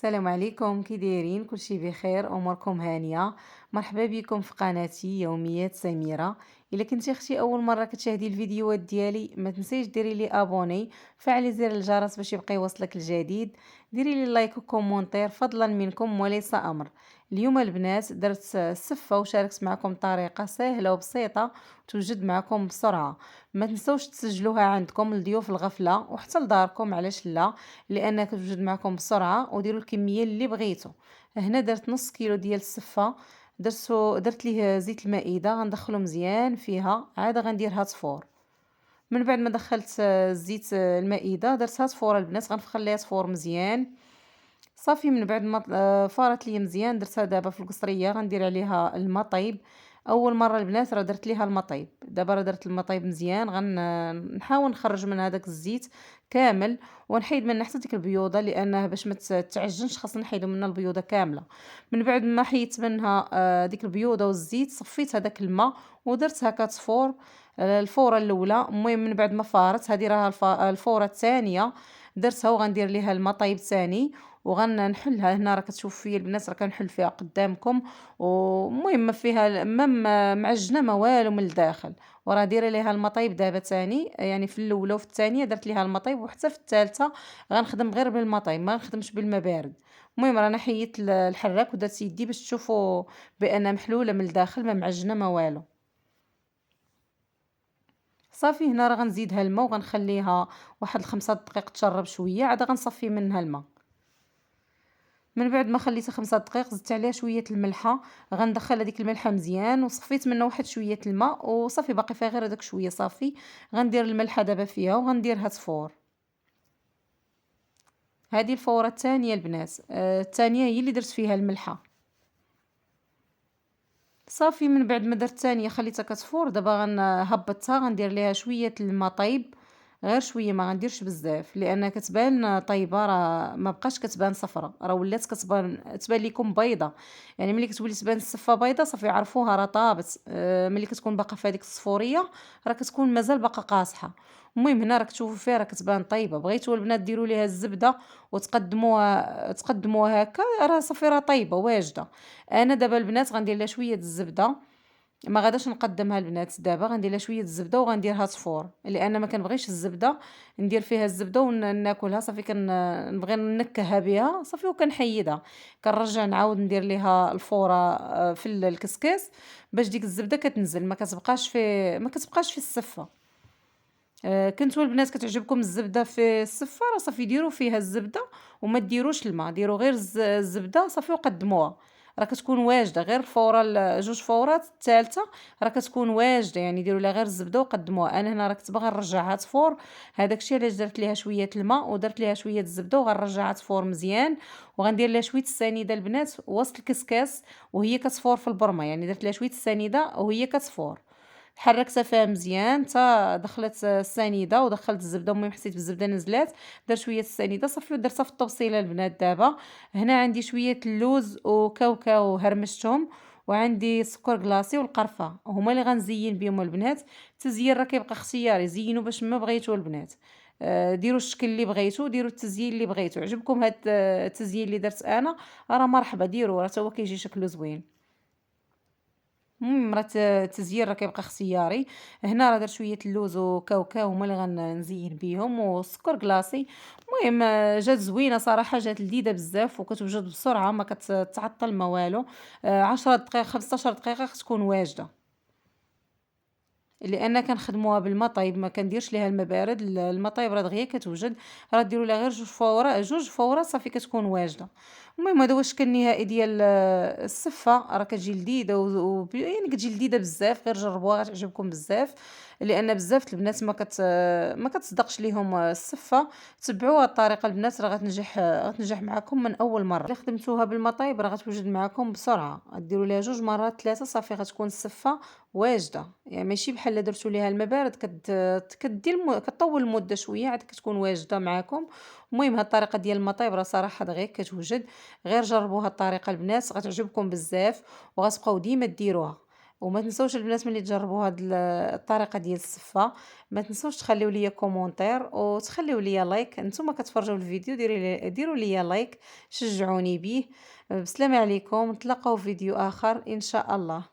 السلام عليكم، كي دايرين؟ كلشي بخير، اموركم هانيه. مرحبا بكم في قناتي يوميات سميره. الا كنتي اختي اول مره كتشاهدي الفيديوهات ديالي ما تنسيش ديري لي ابوني، فعلي زر الجرس باش يبقى يوصلك الجديد. ديري لي لايك وكومونتير فضلا منكم وليس امر. اليوم البنات درت السفه وشاركت معكم طريقه سهله وبسيطه توجد معكم بسرعه. ما تنسوش تسجلوها عندكم لضيوف الغفله وحتى لداركم، علاش لا؟ لانها كتوجد معكم بسرعه. وديروا الكميه اللي بغيتو. هنا درت نص كيلو ديال السفه. درت ليه زيت المائده، غندخلو مزيان فيها، عاد غنديرها تفور. من بعد ما دخلت الزيت المائده درتها تفور البنات، غنخليها تفور مزيان. صافي من بعد ما فارت ليا مزيان درتها دابا في القصريه، غندير عليها الماء طيب. اول مره البنات راه درت ليها الماء طيب، دابا راه درت الماء طيب مزيان، نحاول نخرج من هذاك الزيت كامل، ونحيد منها حتى ديك البيوضه، لانها باش ما تعجنش خاصنا نحيدو منها البيوضه كامله. من بعد ما حيدت منها ديك البيوضه والزيت، صفيت هذاك الماء ودرت هكا تصفور. الفوره الاولى، المهم من بعد ما فارت هذه راها الفوره الثانيه، درتها وغندير ليها الماء طيب ثاني. وغنحلها هنا، راه كتشوف فيا البنات راه كنحل فيها قدامكم. ومهم ما فيها ما معجنه ما والو من الداخل. وراه دايره ليها المطيب دابا تاني، يعني في الاولى وفي الثانيه درت ليها المطيب، وحتى في الثالثه غنخدم غير بالمطيب، ما نخدمش بالماء بارد. المهم رانا حيدت الحراك ودرت يدي باش تشوفوا بان محلوله من الداخل، ما معجنه ما والو. صافي هنا راه غنزيدها الماء وغنخليها واحد 5 دقائق تشرب شويه، عاد غنصفي منها الماء. من بعد ما خليتها 5 دقائق زدت عليها شوية الملحة. غندخل هذيك الملحة مزيان وصفيت منها واحد شوية الماء وصافي، باقي فيها غير هذاك شوية صافي. غندير الملحة دابا فيها وغنديرها تفور. هذه الفورة الثانية البنات، الثانية هي اللي درت فيها الملحة. صافي من بعد ما درت الثانية خليتها كتفور، دابا غنهبطها، غندير ليها شوية الماء طيب، غير شوية ما غنديرش بزاف، لأنها كتبان طيبة، راه ما بقاش كتبان صفرا، راه ولات تبان ليكم بيضة. يعني ملي كتولي تبان السفة بيضة صافي عرفوها راه طابت. ملي كتكون باقا في هذيك الصفورية راه كتكون مازال باقا قاصحة. المهم هنا راك تشوفوا فيها راه كتبان طيبة. بغيتو البنات ديروا ليها الزبدة وتقدموها هكا، راه صافي راه طيبة واجدة. انا دابا البنات غندير لها شويه الزبده، ما غاداش نقدمها البنات دابا، غندير لها شويه الزبده وغنديرها تفور، لان ما كنبغيش الزبده ندير فيها الزبده وناكلها. صافي نبغي نكهها بها صافي وكنحيدها. كنرجع نعاود ندير ليها الفوره في الكسكاس باش ديك الزبده كتنزل، ما كتبقاش في السفه. كنتو البنات كتعجبكم الزبده في السفه راه صافي ديروا فيها الزبده وما ديروش الماء، ديروا غير الزبده صافي وقدموها. راه كتكون واجده، غير الفوره جوج فورات الثالثه راه كتكون واجده، يعني ديروا لها غير الزبده وقدموها. انا هنا راه كنت باغا نرجعها تفور، هذاك الشيء علاش درت ليها شويه الماء ودرت ليها شويه الزبده وغنرجعها تفور مزيان. وغندير لها شويه السنيده البنات وسط الكسكاس وهي كتفور في البرمه، يعني درت لها شويه السنيده وهي كتفور. حركتها فيها مزيان تا دخلت السنيده ودخلت الزبده، المهم حسيت بالزبده نزلات، درت شويه السنيده صافي ودرتها في الطبسيله البنات. دابا هنا عندي شويه اللوز وكاوكاو هرمشتهم، وعندي سكر كلاصي والقرفه، هما اللي غنزين بهم البنات. التزيين راه كيبقى اختياري، زينوا باش ما بغيتو البنات. ديروا الشكل اللي بغيتو، ديروا التزيين اللي بغيتو. عجبكم هاد التزيين اللي درت انا راه مرحبا ديروا، راه تا هو كيجي شكله زوين. المهم راه التزيين راه كيبقى اختياري. هنا راه درت شويه اللوز وكاوكاو هما اللي غنزين بيهم والسكر كلاصي. المهم جات زوينه صراحه، جات لذيذه بزاف وكتوجد بسرعه ما كتعطل ما والو. 10 دقائق 15 دقيقه تكون واجده، لان كنخدموها بالما طايب، ما كنديرش ليها الماء بارد. الماء طايب راه دغيا كتوجد، راه ديروا لها غير جوج فورات صافي كتكون واجده. المهم هذا هو الشكل النهائي ديال السفه، راه كتجي لذيذه يعني كتجي لذيذه بزاف، غير جربوها غتعجبكم بزاف. لان بزاف البنات ما كتصدقش ليهم السفه. تبعوا هاد الطريقه البنات، راه غتنجح معكم من اول مره. الا خدمتوها بالما طايب راه غتوجد معكم بسرعه، غديروا ليها جوج مرات ثلاثه صافي غتكون السفه واجده. يعني ماشي بحال لا درتو ليها الماء بارد كطول المده شويه عاد كتكون واجده معاكم. المهم هاد الطريقه ديال المطيب راه صراحه دغيا كتوجد، غير جربوا هاد الطريقه البنات غتعجبكم بزاف وغتبقاو ديما ديروها. وما تنسوش البنات ملي تجربوا هاد الطريقة ديال السفة، ما تنسوش تخليو ليا كومونتير وتخليو ليا لايك. نتوما كتفرجوا الفيديو ديروا ليا لايك، شجعوني بيه. بسلامة عليكم، نتلاقاو في فيديو آخر إن شاء الله.